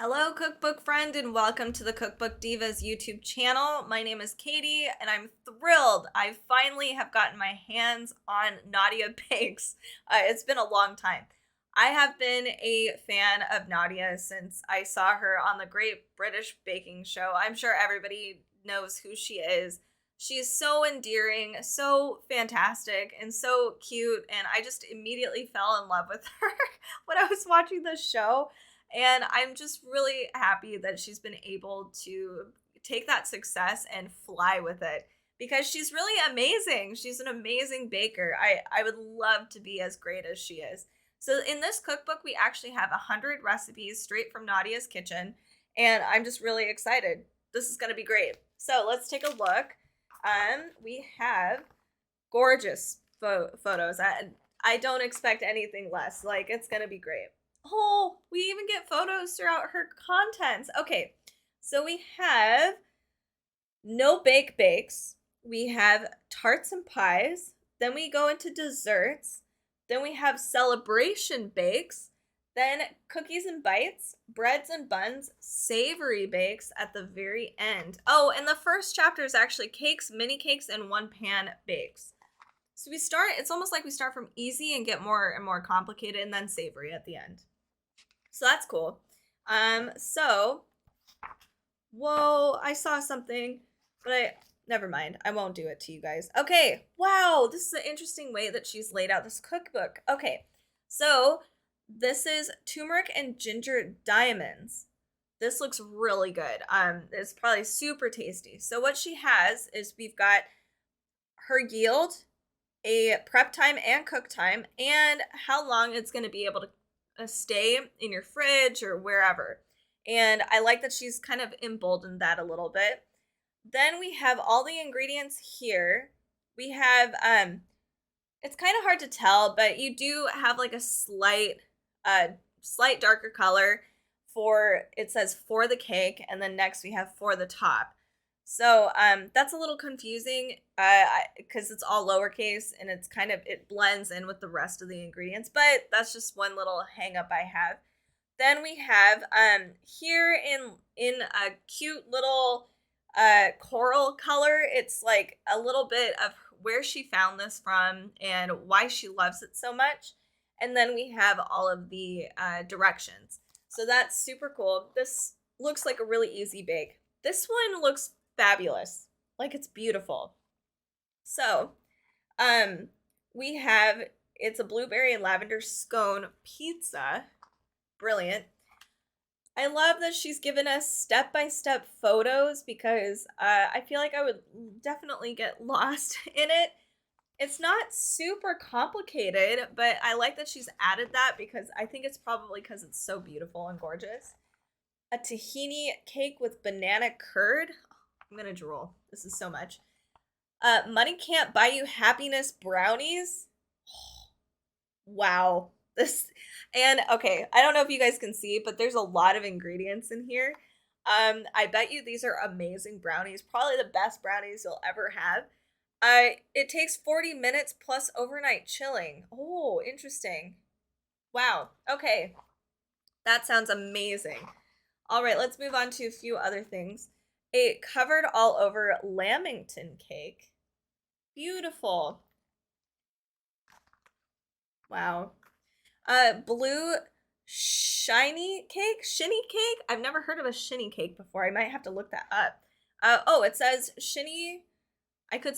Hello, cookbook friend, and welcome to the Cookbook Divas YouTube channel. My name is Katie, and I'm thrilled. I finally have gotten my hands on Nadiya Bakes. It's been a long time. I have been a fan of Nadiya since I saw her on the Great British Baking Show. I'm sure everybody knows who she is. She's so endearing, so fantastic, and so cute, and I just immediately fell in love with her when I was watching the show. And I'm just really happy that she's been able to take that success and fly with it because she's really amazing. She's an amazing baker. I would love to be as great as she is. So in this cookbook, we actually have 100 recipes straight from Nadiya's kitchen, and I'm just really excited. This is going to be great. So let's take a look. We have gorgeous photos. I don't expect anything less. Like, it's going to be great. Oh, we even get photos throughout her contents. Okay, so we have no bake bakes. We have tarts and pies. Then we go into desserts. Then we have celebration bakes. Then cookies and bites, breads and buns, savory bakes at the very end. Oh, and the first chapter is actually cakes, mini cakes, and one pan bakes. So it's almost like we start from easy and get more and more complicated and then savory at the end. So that's cool. So, whoa, I saw something, but never mind. I won't do it to you guys. Okay, wow, this is an interesting way that she's laid out this cookbook. Okay, so this is turmeric and ginger diamonds. This looks really good. It's probably super tasty. So what she has is we've got her yield, a prep time and cook time, and how long it's going to be able to stay in your fridge or wherever. And I like that she's kind of emboldened that a little bit. Then we have all the ingredients here. We have it's kind of hard to tell, but you do have like a slight darker color for, it says for the cake, and then next we have for the top. So that's a little confusing because it's all lowercase and it blends in with the rest of the ingredients, but that's just one little hang up I have. Then we have here in a cute little coral color, it's like a little bit of where she found this from and why she loves it so much. And then we have all of the directions. So that's super cool. This looks like a really easy bake. This one looks fabulous. Like, it's beautiful. So, we have, it's a blueberry and lavender scone pizza. Brilliant. I love that she's given us step-by-step photos because I feel like I would definitely get lost in it. It's not super complicated, but I like that she's added that because I think it's probably because it's so beautiful and gorgeous. A tahini cake with banana curd. I'm gonna drool. This is so much. Money can't buy you happiness brownies. Wow. Okay, I don't know if you guys can see, but there's a lot of ingredients in here. I bet you these are amazing brownies. Probably the best brownies you'll ever have. It takes 40 minutes plus overnight chilling. Oh, interesting. Wow. Okay. That sounds amazing. All right, let's move on to a few other things. A covered all over lamington cake. Beautiful. Wow. Blue shinny cake. I've never heard of a shinny cake before. I might have to look that up. Oh, it says shinny. I could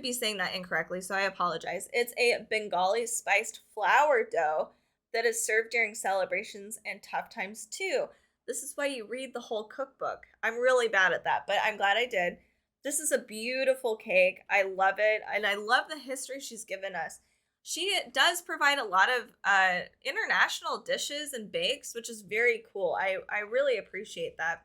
be saying that incorrectly, so I apologize. It's a Bengali spiced flour dough that is served during celebrations and tough times too. This is why you read the whole cookbook. I'm really bad at that, but I'm glad I did. This is a beautiful cake. I love it, and I love the history she's given us. She does provide a lot of international dishes and bakes, which is very cool. I really appreciate that.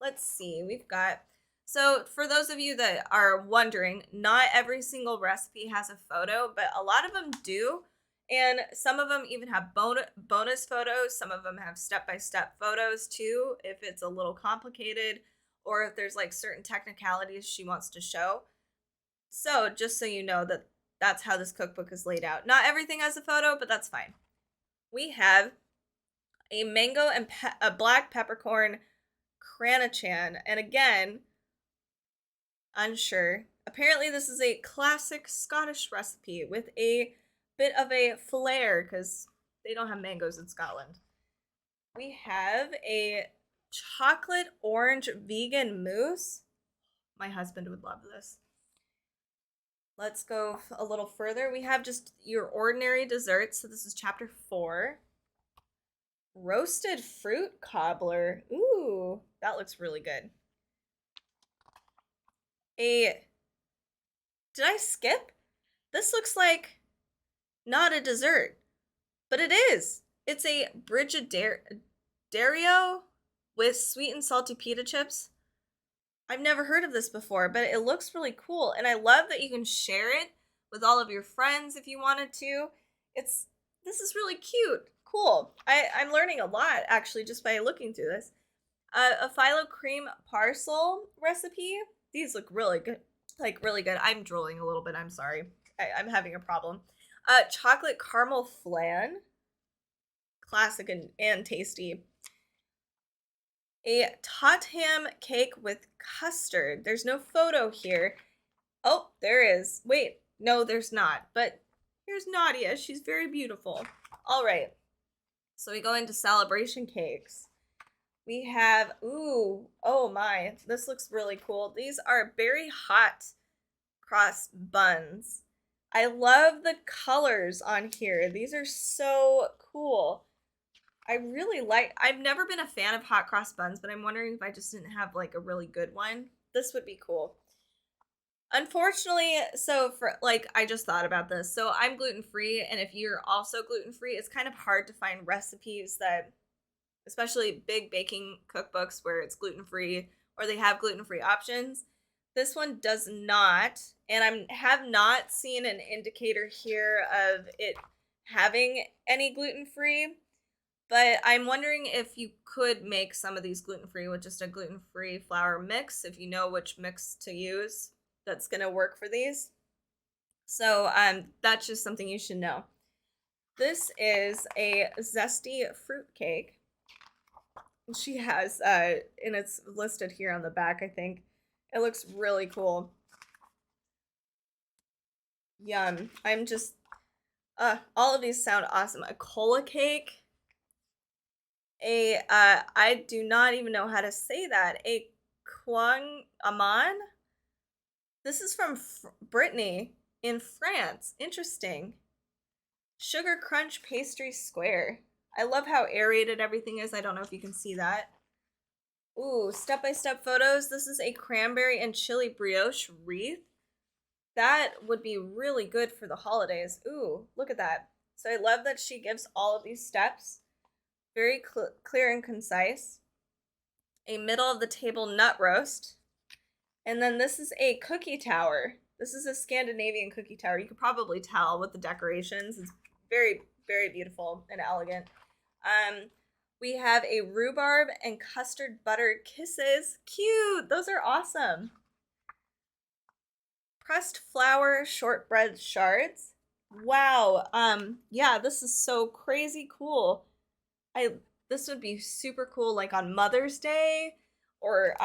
Let's see. So for those of you that are wondering, not every single recipe has a photo, but a lot of them do. And some of them even have bonus photos. Some of them have step-by-step photos too, if it's a little complicated or if there's like certain technicalities she wants to show. So just so you know that's how this cookbook is laid out. Not everything has a photo, but that's fine. We have a mango and a black peppercorn cranachan. And again, unsure. Apparently this is a classic Scottish recipe with a bit of a flair because they don't have mangoes in Scotland. We have a chocolate orange vegan mousse. My husband would love this. Let's go a little further. We have just your ordinary desserts. So this is chapter 4. Roasted fruit cobbler. Ooh, that looks really good. Did I skip? This looks like not a dessert, but it is. It's a Bridget dario with sweet and salty pita chips. I've never heard of this before, but it looks really cool. And I love that you can share it with all of your friends if you wanted to. This is really cute. Cool. I'm learning a lot actually just by looking through this. A phyllo cream parcel recipe. These look really good. Like really good. I'm drooling a little bit. I'm sorry. I'm having a problem. Chocolate caramel flan. Classic and tasty. A Tottenham cake with custard. There's no photo here. Oh, there is. Wait, no, there's not. But here's Nadiya. She's very beautiful. All right. So we go into celebration cakes. We have, ooh, oh my, this looks really cool. These are berry hot cross buns. I love the colors on here. These are so cool. I've never been a fan of hot cross buns, but I'm wondering if I just didn't have like a really good one. This would be cool. Unfortunately, I just thought about this. So I'm gluten-free, and if you're also gluten-free, it's kind of hard to find recipes that, especially big baking cookbooks where it's gluten-free or they have gluten-free options. This one does not, and I have not seen an indicator here of it having any gluten-free. But I'm wondering if you could make some of these gluten-free with just a gluten-free flour mix, if you know which mix to use that's going to work for these. So that's just something you should know. This is a Zesty fruit cake. She has, and it's listed here on the back, I think. It looks really cool. Yum. All of these sound awesome. A cola cake. I do not even know how to say that. A Quang Aman? This is from Brittany in France. Interesting. Sugar Crunch Pastry Square. I love how aerated everything is. I don't know if you can see that. Ooh, step-by-step photos. This is a cranberry and chili brioche wreath. That would be really good for the holidays. Ooh, look at that. So I love that she gives all of these steps. Very clear and concise. A middle of the table nut roast. And then this is a cookie tower. This is a Scandinavian cookie tower. You could probably tell with the decorations. It's very, very beautiful and elegant. We have a rhubarb and custard butter kisses. Cute. Those are awesome. Pressed flour shortbread shards. Wow. Yeah, this is so crazy cool. This would be super cool like on Mother's Day or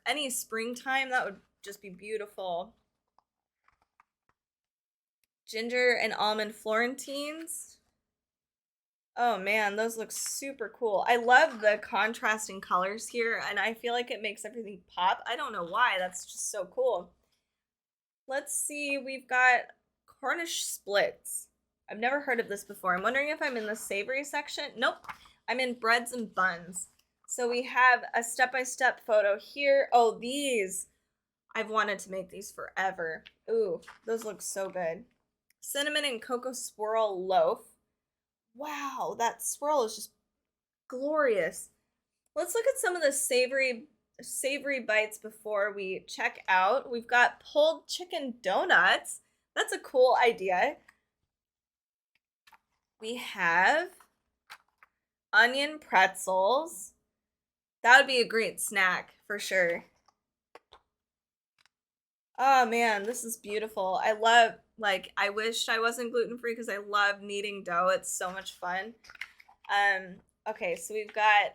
any springtime. That would just be beautiful. Ginger and almond Florentines. Oh man, those look super cool. I love the contrasting colors here, and I feel like it makes everything pop. I don't know why. That's just so cool. Let's see. We've got Cornish splits. I've never heard of this before. I'm wondering if I'm in the savory section. Nope. I'm in breads and buns. So we have a step-by-step photo here. Oh, these. I've wanted to make these forever. Ooh, those look so good. Cinnamon and cocoa swirl loaf. Wow, that swirl is just glorious. Let's look at some of the savory bites before we check out. We've got pulled chicken donuts. That's a cool idea. We have onion pretzels. That would be a great snack for sure. Oh man, this is beautiful. I wished I wasn't gluten-free because I love kneading dough. It's so much fun. Okay, so we've got,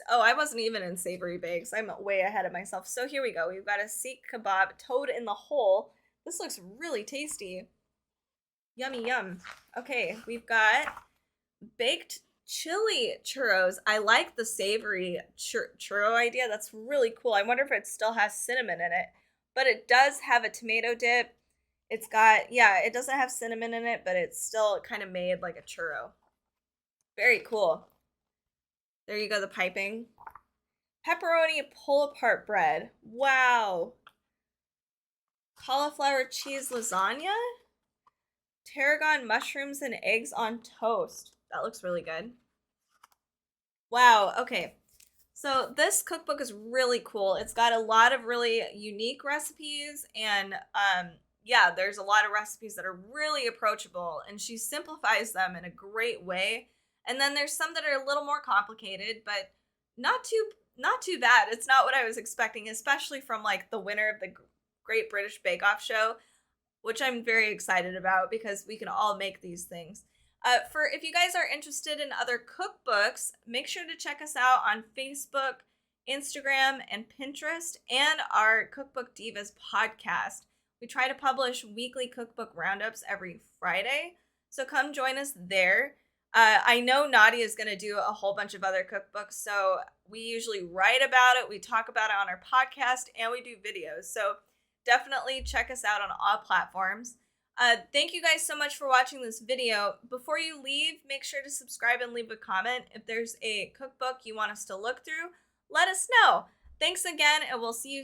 oh, I wasn't even in Savory Bakes. I'm way ahead of myself. So here we go. We've got a Sikh kebab, toad in the hole. This looks really tasty. Yummy, yum. Okay, we've got baked chili churros. I like the savory churro idea. That's really cool. I wonder if it still has cinnamon in it. But it does have a tomato dip. It's got, yeah, it doesn't have cinnamon in it, but it's still kind of made like a churro. Very cool. There you go, the piping. Pepperoni pull-apart bread. Wow. Cauliflower cheese lasagna? Tarragon mushrooms and eggs on toast. That looks really good. Wow, okay. So this cookbook is really cool. It's got a lot of really unique recipes and yeah, there's a lot of recipes that are really approachable and she simplifies them in a great way. And then there's some that are a little more complicated, but not too bad. It's not what I was expecting, especially from like the winner of the Great British Bake Off show, which I'm very excited about because we can all make these things. For if you guys are interested in other cookbooks, make sure to check us out on Facebook, Instagram, and Pinterest, and our Cookbook Divas podcast. We try to publish weekly cookbook roundups every Friday, so come join us there. I know Nadiya is going to do a whole bunch of other cookbooks, so we usually write about it, we talk about it on our podcast, and we do videos. So definitely check us out on all platforms. Thank you guys so much for watching this video. Before you leave, make sure to subscribe and leave a comment. If there's a cookbook you want us to look through, let us know. Thanks again, and we'll see you